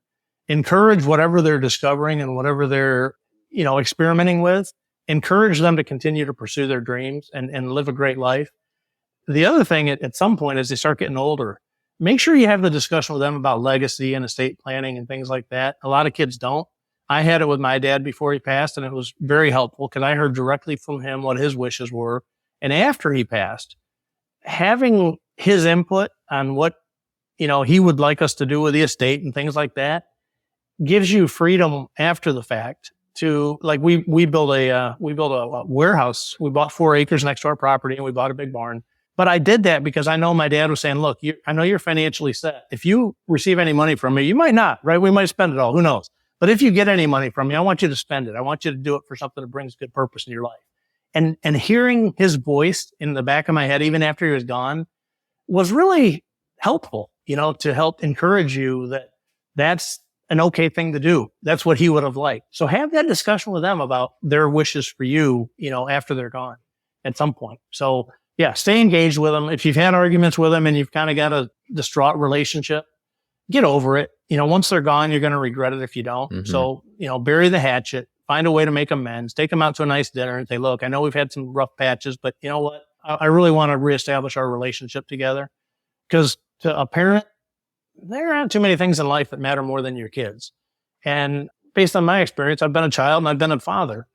encourage whatever they're discovering and whatever they're, experimenting with, encourage them to continue to pursue their dreams and live a great life. The other thing at some point as they start getting older, make sure you have the discussion with them about legacy and estate planning and things like that. A lot of kids don't. I had it with my dad before he passed, and it was very helpful because I heard directly from him what his wishes were. And after he passed, having his input on what, he would like us to do with the estate and things like that gives you freedom after the fact to, like, we built a warehouse. We bought 4 acres next to our property and we bought a big barn. But I did that because I know my dad was saying, look, I know you're financially set. If you receive any money from me, you might not, right? We might spend it all. Who knows? But if you get any money from me, I want you to spend it. I want you to do it for something that brings good purpose in your life. And hearing his voice in the back of my head, even after he was gone, was really helpful, to help encourage you that that's an okay thing to do. That's what he would have liked. So have that discussion with them about their wishes for you, after they're gone at some point. So yeah, stay engaged with them. If you've had arguments with them and you've kind of got a distraught relationship, get over it. Once they're gone, you're going to regret it if you don't. Mm-hmm. So, bury the hatchet, find a way to make amends, take them out to a nice dinner and say, look, I know we've had some rough patches, but you know what? I really want to reestablish our relationship together. Because to a parent, there aren't too many things in life that matter more than your kids. And based on my experience, I've been a child and I've been a father.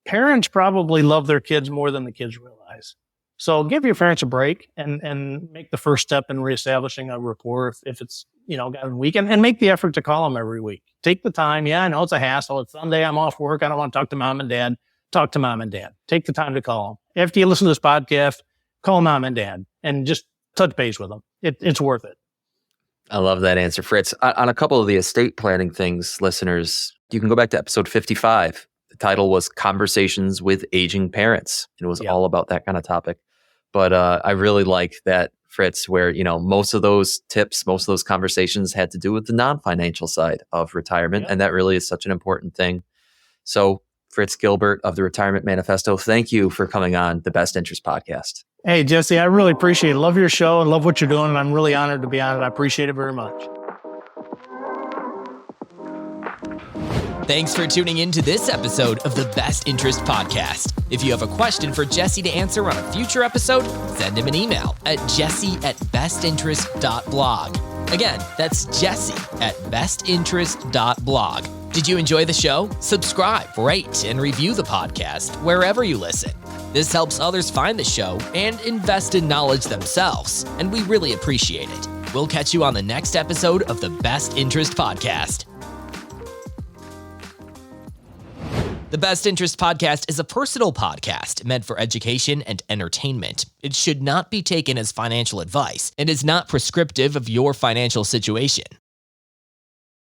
Parents probably love their kids more than the kids realize. So give your parents a break and make the first step in reestablishing a rapport if it's, got a weekend, and make the effort to call them every week. Take the time. Yeah, I know it's a hassle. It's Sunday. I'm off work. I don't want to talk to mom and dad. Talk to mom and dad. Take the time to call them. After you listen to this podcast, call mom and dad and just touch base with them. It's worth it. I love that answer, Fritz. On a couple of the estate planning things, listeners, you can go back to episode 55. The title was Conversations with Aging Parents. It was all about that kind of topic. But I really like that, Fritz, where, most of those tips, most of those conversations had to do with the non-financial side of retirement. And that really is such an important thing. So Fritz Gilbert of the Retirement Manifesto, thank you for coming on the Best Interest Podcast. Hey, Jesse, I really appreciate it. Love your show and love what you're doing. And I'm really honored to be on it. I appreciate it very much. Thanks for tuning in to this episode of the Best Interest Podcast. If you have a question for Jesse to answer on a future episode, send him an email at jesse@bestinterest.blog. Again, that's jesse@bestinterest.blog. Did you enjoy the show? Subscribe, rate, and review the podcast wherever you listen. This helps others find the show and invest in knowledge themselves, and we really appreciate it. We'll catch you on the next episode of the Best Interest Podcast. The Best Interest Podcast is a personal podcast meant for education and entertainment. It should not be taken as financial advice and is not prescriptive of your financial situation.